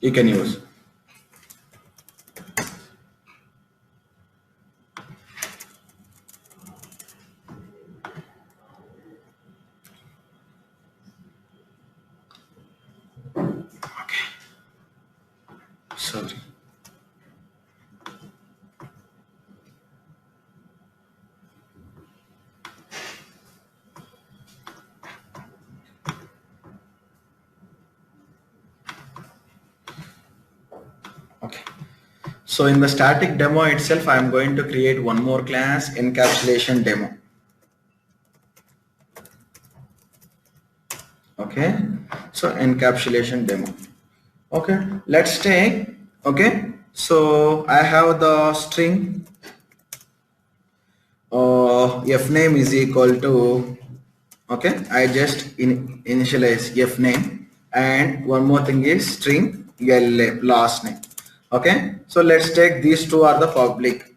you can use. Okay. Sorry. Okay. So in the static demo itself, I am going to create one more class, encapsulation demo. Okay. So encapsulation demo. Okay. Let's take, okay. So I have the string fname is equal to, okay, I just initialize fname, and one more thing is string LA, last name. Okay, so let's take these two are the public.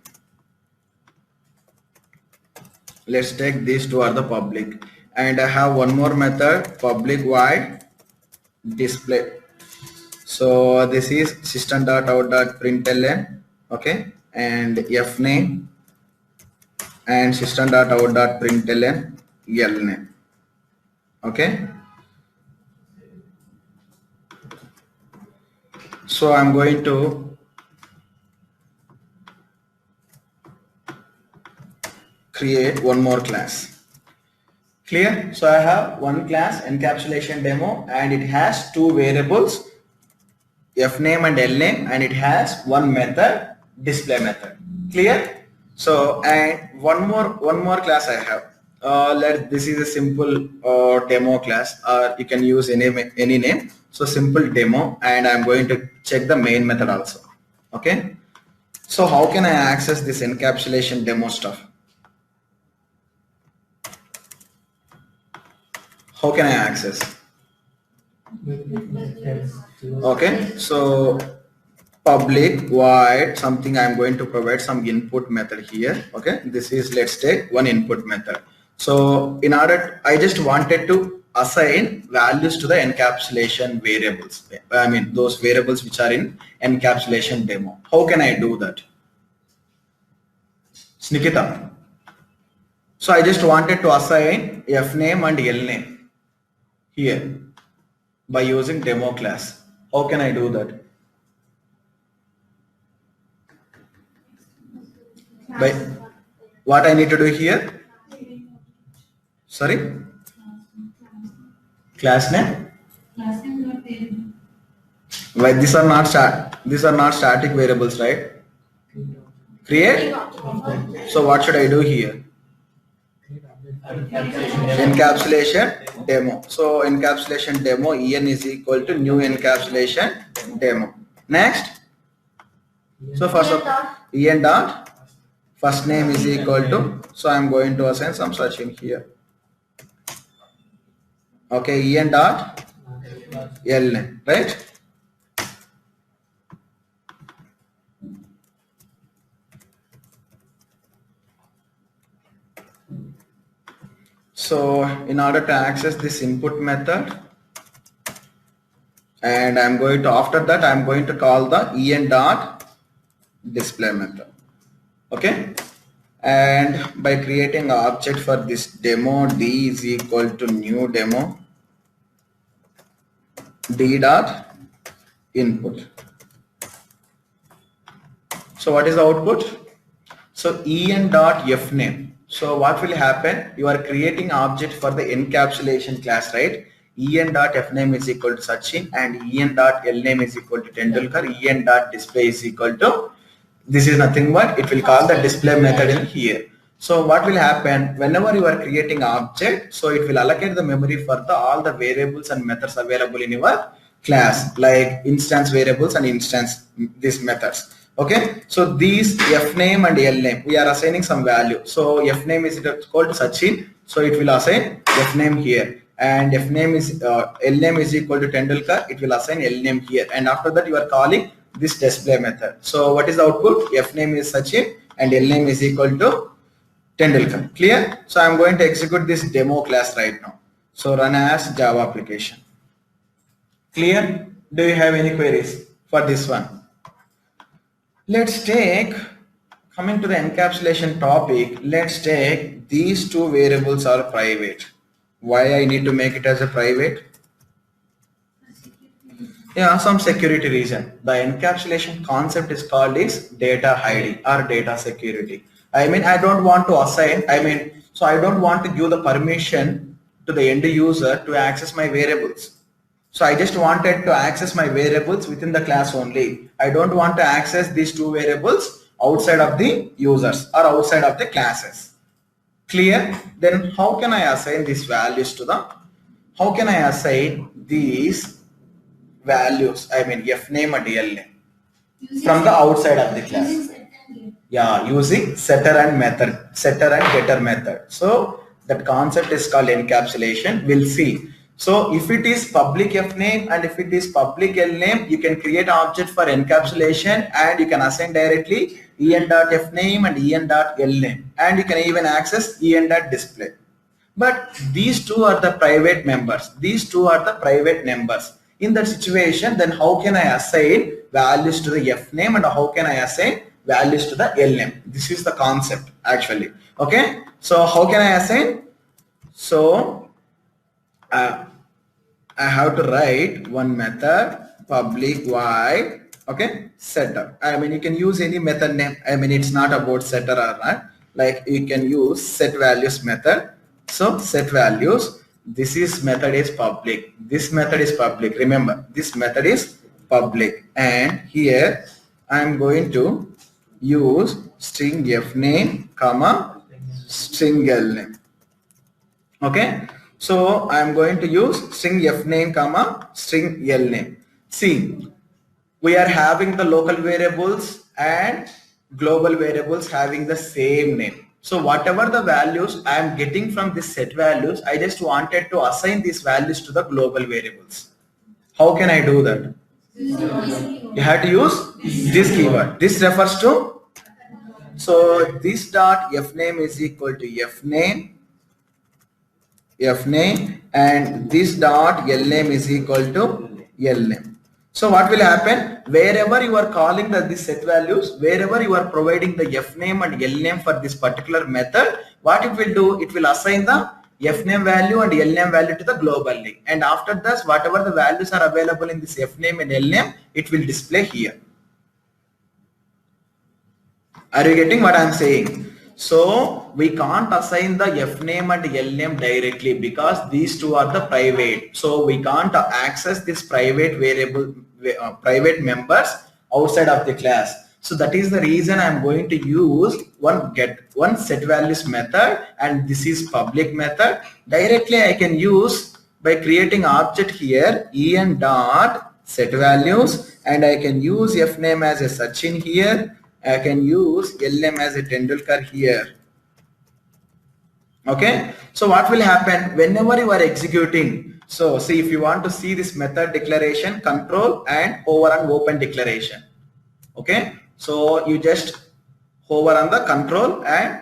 Let's take these two are the public, and I have one more method, public void display. So this is system.out.println, okay, and fname and system.out.println lname. Okay, so I'm going to create one more class. Clear? So I have one class, encapsulation demo, and it has two variables, fname and lname, and it has one method, display method. Clear? So, and one more class I have. This is a simple demo class, or you can use any name. So simple demo, and I'm going to check the main method also. Okay. So how can I access this encapsulation demo stuff? How can I access? Okay, so public void something, I'm going to provide some input method here. Okay, this is, let's take one input method. So in order, I just wanted to assign values to the encapsulation variables. I mean those variables which are in encapsulation demo. How can I do that? Snikita. So I just wanted to assign fname and lname here by using demo class. How can I do that? By what I need to do here? Sorry? Class name? Why these are not static variables, right? Create? So what should I do here? Encapsulation demo. So encapsulation demo en is equal to new encapsulation demo. Next. So first of en dot first name is equal to, so I'm going to assign some such in here. Okay, en dot lname, right? So in order to access this input method, and I'm going to, after that I'm going to call the en dot display method. Okay, and by creating an object for this demo, d is equal to new demo d dot input. So what is the output? So en dot fname. So what will happen? You are creating an object for the encapsulation class, right? En dot fname is equal to Sachin, and en dot lname is equal to Tendulkar. En dot display is equal to, this is nothing but it will call the display method in here. So what will happen whenever you are creating an object? So it will allocate the memory for all the variables and methods available in your class, like instance variables and instance these methods. Okay, so these fname and lname, we are assigning some value. So fname is equal to Sachin, so it will assign fname here, and fname is lname is equal to Tendulkar, it will assign lname here, and after that you are calling this display method. So what is the output? Fname is Sachin and lname is equal to Tendulkar. Clear? So I'm going to execute this demo class right now. So run as Java application. Clear? Do you have any queries? for this one. Let's take, coming to the encapsulation topic, let's take these two variables are private. Why I need to make it as a private? Yeah, some security reason. The encapsulation concept is called is data hiding or data security. I mean, I don't want to assign, so I don't want to give the permission to the end user to access my variables. So I just wanted to access my variables within the class only. I don't want to access these two variables outside of the users or outside of the classes. Clear? Then how can I assign these values to them? How can I assign these values, fname and elname from the outside of the class? Yeah, using setter and getter method. So that concept is called encapsulation. We'll see. So if it is public fname and if it is public elname, you can create an object for encapsulation and you can assign directly en.fname and en.elname, and you can even access en.display. But these two are the private members. These two are the private members. In that situation, then how can I assign values to the fname and how can I assign values to the elname? This is the concept actually. Okay. So how can I assign? So I have to write one method, public void, okay, setter. You can use any method name. It's not about setter or not. Like you can use set values method. So set values. This is method is public. This method is public. Remember, this method is public. And here I am going to use string fname, comma, string elname. Okay. So I am going to use string fname, comma, string elname. See, we are having the local variables and global variables having the same name. So whatever the values I am getting from this set values, I just wanted to assign these values to the global variables. How can I do that? You have to use this keyword. This refers to, so this dot fname is equal to fname, and this dot elname is equal to elname. So what will happen? Wherever you are calling these set values, wherever you are providing the fname and elname for this particular method, what it will do? It will assign the fname value and elname value to the global name. And after this, whatever the values are available in this fname and elname, it will display here. Are you getting what I am saying? So we can't assign the fname and elname directly because these two are the private. So we can't access this private variable, private members outside of the class. So that is the reason I am going to use one set values method, and this is public method. Directly I can use by creating object here en dot set values, and I can use fname as a Sachin here. I can use elname as a Tendulkar here. Okay. So what will happen whenever you are executing? So see, if you want to see this method declaration, control and hover on open declaration. Okay. So you just hover on the control and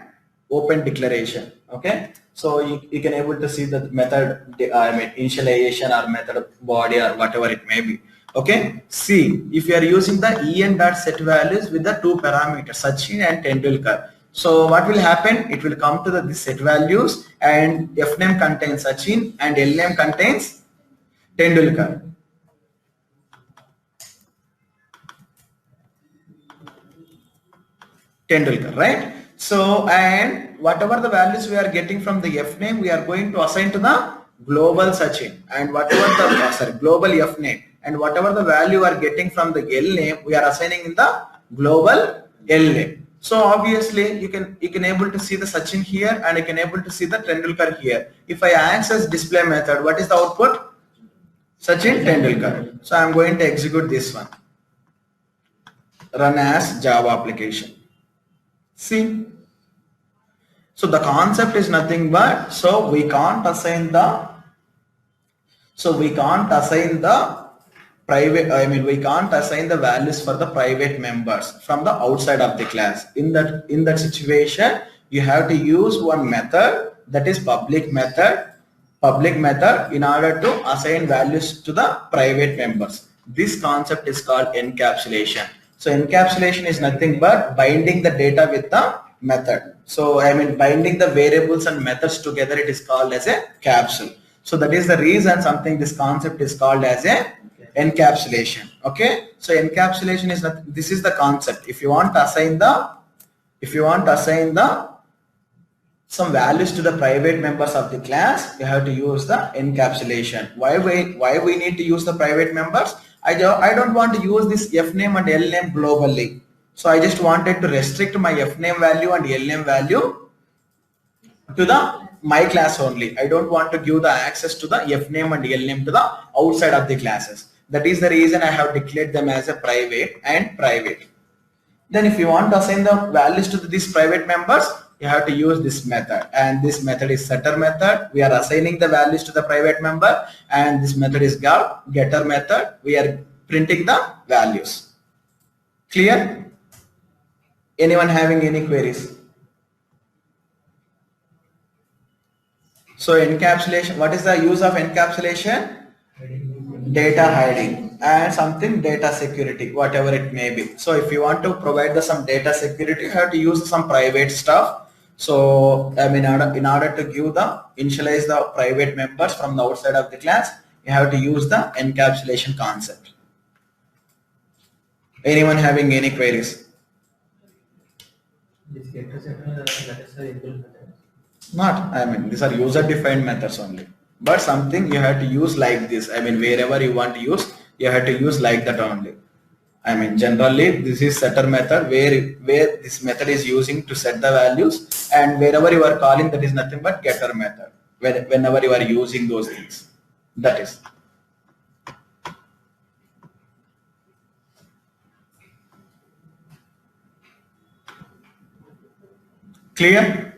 open declaration. Okay. So you can able to see the method, initialization or method body or whatever it may be. Okay, see, if you are using the en.setValues with the two parameters Sachin and Tendulkar, so what will happen? It will come to this set values, and fname contains Sachin and elname contains Tendulkar. Right? So, and whatever the values we are getting from the fname, we are going to assign to the global Sachin, and whatever the global fname. And whatever the value we are getting from the elname, we are assigning in the global elname. So obviously you can able to see the Sachin here, and you can able to see the Tendulkar here. If I access display method, what is the output? Sachin Tendulkar. So I am going to execute this one. Run as Java application. See. So the concept is nothing but, so we can't assign the private, we can't assign the values for the private members from the outside of the class. In that situation, you have to use one method, that is public method in order to assign values to the private members. This concept is called encapsulation. So encapsulation is nothing but binding the data with the method. So I mean binding the variables and methods together, it is called as a capsule. So that is the reason this concept is called as a encapsulation. Okay. So encapsulation is not, this is the concept. If you want to assign the some values to the private members of the class, you have to use the encapsulation. Why we need to use the private members? I don't want to use this f name and l name globally. So I just wanted to restrict my f name value and l name value to the my class only. I don't want to give the access to the f name and l name to the outside of the classes. That is the reason I have declared them as a private and private. Then if you want to assign the values to these private members, you have to use this method, and this method is setter method. We are assigning the values to the private member, and this method is getter method. We are printing the values. Clear? Anyone having any queries? So encapsulation, what is the use of encapsulation? Data hiding and something data security, whatever it may be. So if you want to provide some data security, you have to use some private stuff. So I mean, in order to initialize the private members from the outside of the class, you have to use the encapsulation concept. Anyone having any queries? Not, I mean, these are user defined methods only, but something you have to use like this. I mean, wherever you want to use, you have to use like that only. I mean, generally this is setter method where this method is using to set the values, and wherever you are calling, that is nothing but getter method whenever you are using those things. That is. Clear?